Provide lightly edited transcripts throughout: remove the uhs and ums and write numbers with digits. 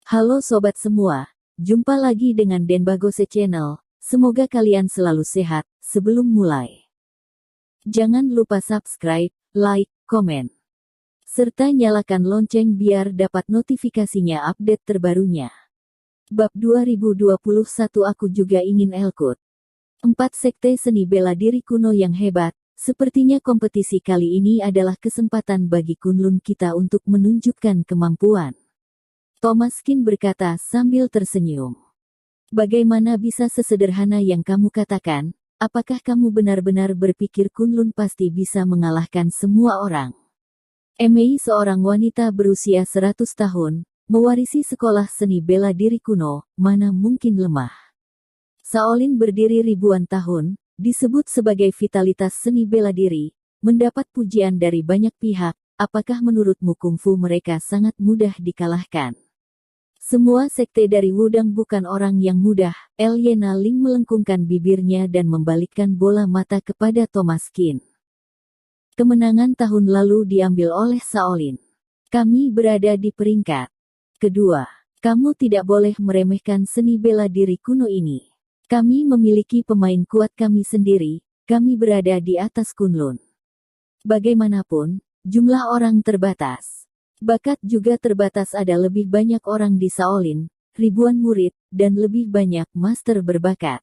Halo sobat semua, jumpa lagi dengan Denbagose Channel. Semoga kalian selalu sehat. Sebelum mulai, jangan lupa subscribe, like, komen, serta nyalakan lonceng biar dapat notifikasinya update terbarunya. Bab 2021 Aku juga ingin Elkut. 4 sekte seni bela diri kuno yang hebat. Sepertinya kompetisi kali ini adalah kesempatan bagi Kunlun kita untuk menunjukkan kemampuan. Thomas Kin berkata sambil tersenyum. Bagaimana bisa sesederhana yang kamu katakan? Apakah kamu benar-benar berpikir Kunlun pasti bisa mengalahkan semua orang? Mei, seorang wanita berusia 100 tahun, mewarisi sekolah seni bela diri kuno, mana mungkin lemah. Shaolin berdiri ribuan tahun, disebut sebagai vitalitas seni bela diri, mendapat pujian dari banyak pihak. Apakah menurutmu kungfu mereka sangat mudah dikalahkan? Semua sekte dari Wudang bukan orang yang mudah. Elena Ling melengkungkan bibirnya dan membalikkan bola mata kepada Thomas Kin. Kemenangan tahun lalu diambil oleh Shaolin. Kami berada di peringkat kedua. Kamu tidak boleh meremehkan seni bela diri kuno ini. Kami memiliki pemain kuat kami sendiri. Kami berada di atas Kunlun. Bagaimanapun, jumlah orang terbatas. Bakat juga terbatas. Ada lebih banyak orang di Shaolin, ribuan murid, dan lebih banyak master berbakat.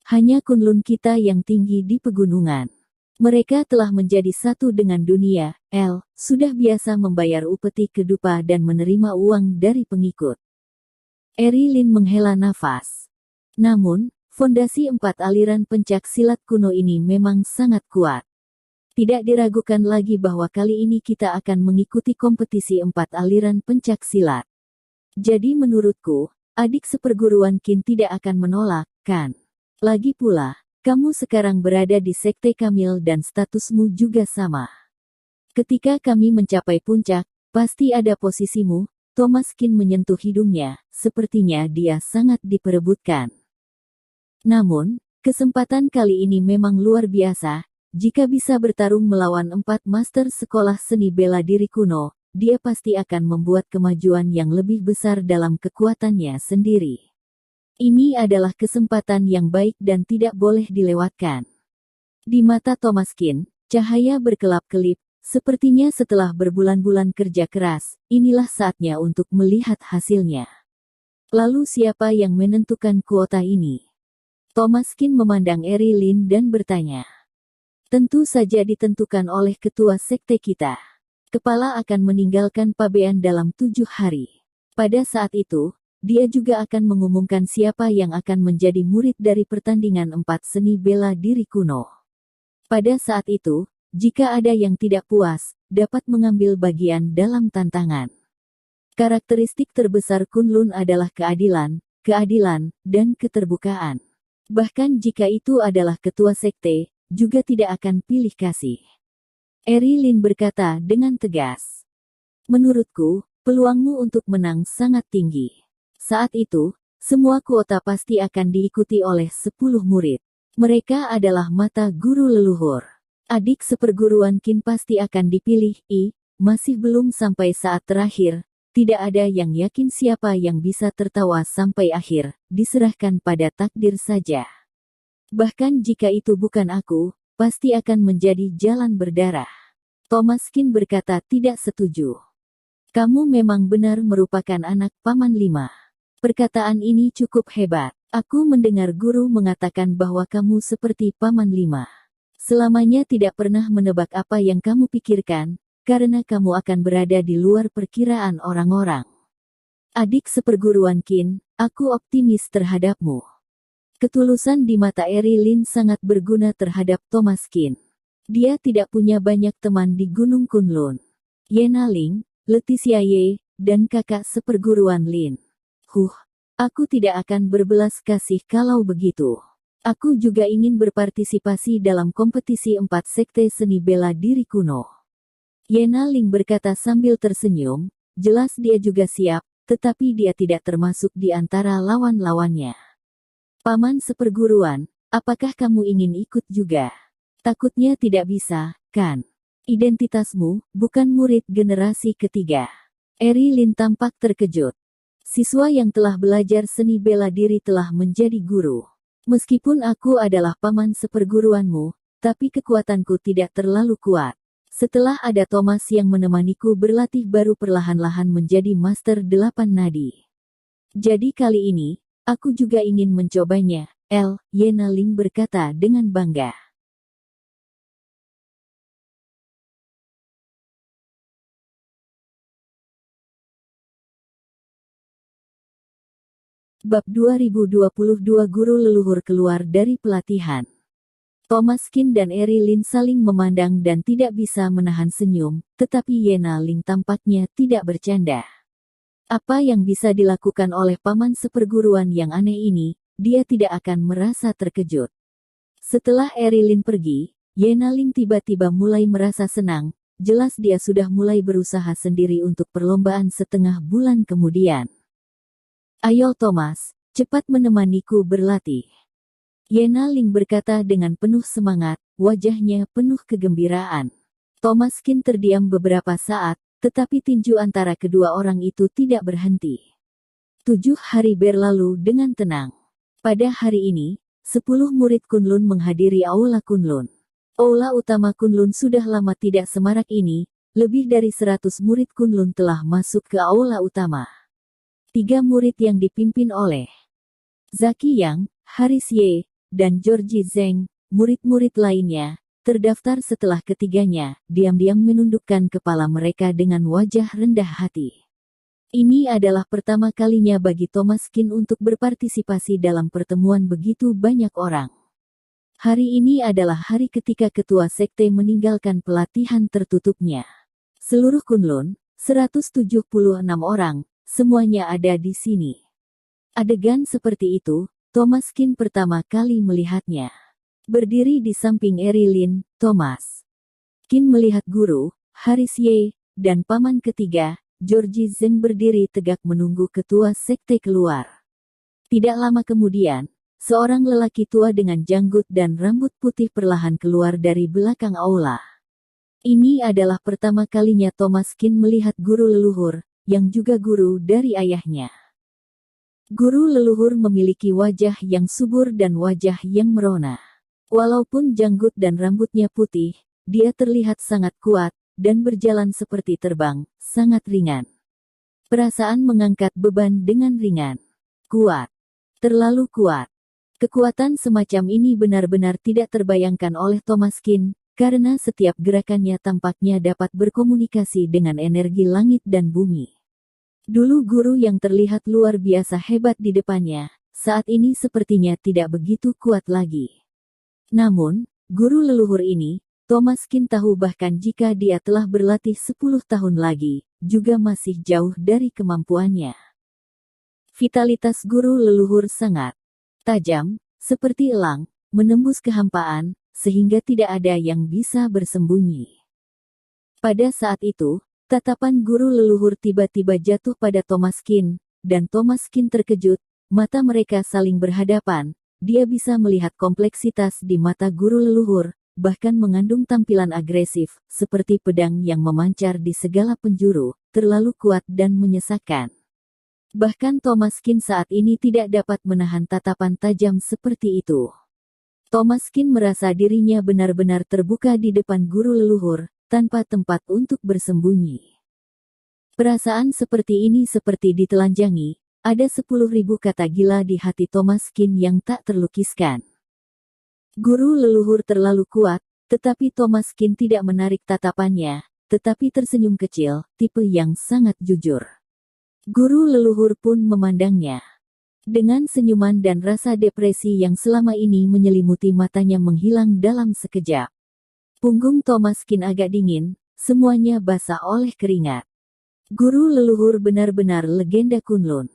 Hanya Kunlun kita yang tinggi di pegunungan. Mereka telah menjadi satu dengan dunia. Sudah biasa membayar upeti kedupa dan menerima uang dari pengikut. Erilin menghela nafas. Namun, fondasi 4 aliran pencak silat kuno ini memang sangat kuat. Tidak diragukan lagi bahwa kali ini kita akan mengikuti kompetisi 4 aliran pencak silat. Jadi menurutku, adik seperguruan Kin tidak akan menolak, kan? Lagi pula, kamu sekarang berada di sekte Kamil dan statusmu juga sama. Ketika kami mencapai puncak, pasti ada posisimu. Thomas Kin menyentuh hidungnya, sepertinya dia sangat diperebutkan. Namun, kesempatan kali ini memang luar biasa. Jika bisa bertarung melawan 4 master sekolah seni bela diri kuno, dia pasti akan membuat kemajuan yang lebih besar dalam kekuatannya sendiri. Ini adalah kesempatan yang baik dan tidak boleh dilewatkan. Di mata Thomas Kin, cahaya berkelap-kelip. Sepertinya setelah berbulan-bulan kerja keras, inilah saatnya untuk melihat hasilnya. Lalu siapa yang menentukan kuota ini? Thomas Kin memandang Erilin dan bertanya. Tentu saja ditentukan oleh ketua sekte kita. Kepala akan meninggalkan pabean dalam 7 hari. Pada saat itu, dia juga akan mengumumkan siapa yang akan menjadi murid dari pertandingan 4 seni bela diri kuno. Pada saat itu, jika ada yang tidak puas, dapat mengambil bagian dalam tantangan. Karakteristik terbesar Kunlun adalah keadilan, dan keterbukaan. Bahkan jika itu adalah ketua sekte, juga tidak akan pilih kasih. Erilin berkata dengan tegas. Menurutku, peluangmu untuk menang sangat tinggi. Saat itu, semua kuota pasti akan diikuti oleh 10 murid. Mereka adalah mata guru leluhur. Adik seperguruan Kin pasti akan dipilih. Masih belum sampai saat terakhir. Tidak ada yang yakin siapa yang bisa tertawa sampai akhir, diserahkan pada takdir saja. Bahkan jika itu bukan aku, pasti akan menjadi jalan berdarah. Thomas Kin berkata tidak setuju. Kamu memang benar merupakan anak Paman 5. Perkataan ini cukup hebat. Aku mendengar guru mengatakan bahwa kamu seperti Paman 5. Selamanya tidak pernah menebak apa yang kamu pikirkan, karena kamu akan berada di luar perkiraan orang-orang. Adik seperguruan Kin, aku optimis terhadapmu. Ketulusan di mata Erilin sangat berguna terhadap Thomas Kin. Dia tidak punya banyak teman di Gunung Kunlun. Yena Ling, Leticia Ye, dan kakak seperguruan Lin. Aku tidak akan berbelas kasih kalau begitu. Aku juga ingin berpartisipasi dalam kompetisi 4 sekte seni bela diri kuno. Yena Ling berkata sambil tersenyum, jelas dia juga siap, tetapi dia tidak termasuk di antara lawan-lawannya. Paman seperguruan, apakah kamu ingin ikut juga? Takutnya tidak bisa, kan? Identitasmu bukan murid generasi ketiga. Erilin tampak terkejut. Siswa yang telah belajar seni bela diri telah menjadi guru. Meskipun aku adalah paman seperguruanmu, tapi kekuatanku tidak terlalu kuat. Setelah ada Thomas yang menemaniku berlatih baru perlahan-lahan menjadi Master 8 Nadi. Jadi kali ini, aku juga ingin mencobanya, Yena Ling berkata dengan bangga. Bab 2022 Guru Leluhur keluar dari pelatihan. Thomas Kin dan Eri Lin saling memandang dan tidak bisa menahan senyum, tetapi Yena Ling tampaknya tidak bercanda. Apa yang bisa dilakukan oleh paman seperguruan yang aneh ini, dia tidak akan merasa terkejut. Setelah Eri Lin pergi, Yena Ling tiba-tiba mulai merasa senang, jelas dia sudah mulai berusaha sendiri untuk perlombaan setengah bulan kemudian. Ayo Thomas, cepat menemaniku berlatih. Yena Ling berkata dengan penuh semangat, wajahnya penuh kegembiraan. Thomas Kin terdiam beberapa saat, tetapi tinju antara kedua orang itu tidak berhenti. 7 hari berlalu dengan tenang. Pada hari ini, 10 murid Kunlun menghadiri Aula Kunlun. Aula utama Kunlun sudah lama tidak semarak ini, lebih dari 100 murid Kunlun telah masuk ke Aula utama. 3 murid yang dipimpin oleh Zaki Yang, Haris Ye, dan Georgie Zheng, murid-murid lainnya, terdaftar setelah ketiganya, diam-diam menundukkan kepala mereka dengan wajah rendah hati. Ini adalah pertama kalinya bagi Thomas Kin untuk berpartisipasi dalam pertemuan begitu banyak orang. Hari ini adalah hari ketika ketua sekte meninggalkan pelatihan tertutupnya. Seluruh Kunlun, 176 orang, semuanya ada di sini. Adegan seperti itu, Thomas Kin pertama kali melihatnya. Berdiri di samping Eri Lin, Thomas Kin melihat guru, Haris Ye, dan paman ketiga, Georgie Zheng berdiri tegak menunggu ketua sekte keluar. Tidak lama kemudian, seorang lelaki tua dengan janggut dan rambut putih perlahan keluar dari belakang aula. Ini adalah pertama kalinya Thomas Kin melihat guru leluhur, yang juga guru dari ayahnya. Guru leluhur memiliki wajah yang subur dan wajah yang merona. Walaupun janggut dan rambutnya putih, dia terlihat sangat kuat, dan berjalan seperti terbang, sangat ringan. Perasaan mengangkat beban dengan ringan. Kuat. Terlalu kuat. Kekuatan semacam ini benar-benar tidak terbayangkan oleh Thomas Kin, karena setiap gerakannya tampaknya dapat berkomunikasi dengan energi langit dan bumi. Dulu guru yang terlihat luar biasa hebat di depannya, saat ini sepertinya tidak begitu kuat lagi. Namun, guru leluhur ini, Thomas Kin tahu bahkan jika dia telah berlatih 10 tahun lagi, juga masih jauh dari kemampuannya. Vitalitas guru leluhur sangat tajam, seperti elang, menembus kehampaan, sehingga tidak ada yang bisa bersembunyi. Pada saat itu, tatapan guru leluhur tiba-tiba jatuh pada Thomas Kin, dan Thomas Kin terkejut, mata mereka saling berhadapan, dia bisa melihat kompleksitas di mata guru leluhur, bahkan mengandung tampilan agresif, seperti pedang yang memancar di segala penjuru, terlalu kuat dan menyesakkan. Bahkan Thomas Kin saat ini tidak dapat menahan tatapan tajam seperti itu. Thomas Kin merasa dirinya benar-benar terbuka di depan guru leluhur, tanpa tempat untuk bersembunyi. Perasaan seperti ini seperti ditelanjangi, ada 10.000 kata gila di hati Thomas Kin yang tak terlukiskan. Guru leluhur terlalu kuat, tetapi Thomas Kin tidak menarik tatapannya, tetapi tersenyum kecil, tipe yang sangat jujur. Guru leluhur pun memandangnya. Dengan senyuman dan rasa depresi yang selama ini menyelimuti matanya menghilang dalam sekejap. Punggung Thomas Kin agak dingin, semuanya basah oleh keringat. Guru leluhur benar-benar legenda Kunlun.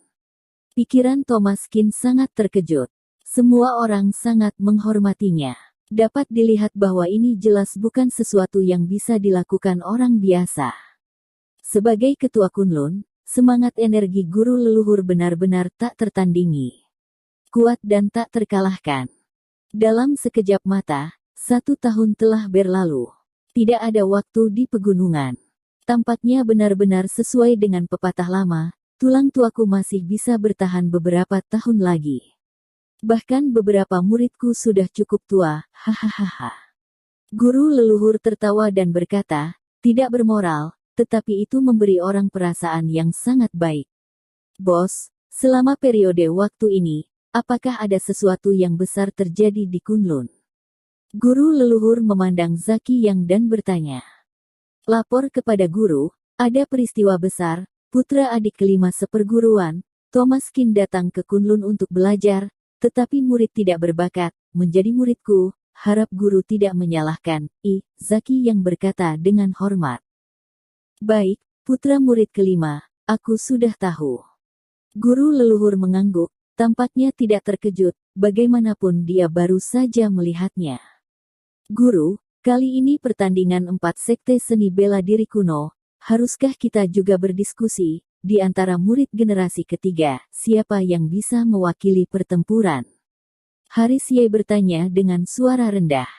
Pikiran Thomas Kin sangat terkejut. Semua orang sangat menghormatinya. Dapat dilihat bahwa ini jelas bukan sesuatu yang bisa dilakukan orang biasa. Sebagai ketua Kunlun, semangat energi guru leluhur benar-benar tak tertandingi. Kuat dan tak terkalahkan. Dalam sekejap mata, 1 tahun telah berlalu. Tidak ada waktu di pegunungan. Tampaknya benar-benar sesuai dengan pepatah lama, tulang tuaku masih bisa bertahan beberapa tahun lagi. Bahkan beberapa muridku sudah cukup tua, hahaha. Guru leluhur tertawa dan berkata, tidak bermoral, tetapi itu memberi orang perasaan yang sangat baik. Bos, selama periode waktu ini, apakah ada sesuatu yang besar terjadi di Kunlun? Guru leluhur memandang Zaki Yang dan bertanya. Lapor kepada guru, ada peristiwa besar, putra adik kelima seperguruan, Thomas Kin datang ke Kunlun untuk belajar, tetapi murid tidak berbakat, menjadi muridku, harap guru tidak menyalahkan, Zaki Yang berkata dengan hormat. Baik, putra murid kelima, aku sudah tahu. Guru leluhur mengangguk, tampaknya tidak terkejut, bagaimanapun dia baru saja melihatnya. Guru, kali ini pertandingan 4 sekte seni bela diri kuno, haruskah kita juga berdiskusi, di antara murid generasi ketiga, siapa yang bisa mewakili pertempuran? Haris Ye bertanya dengan suara rendah.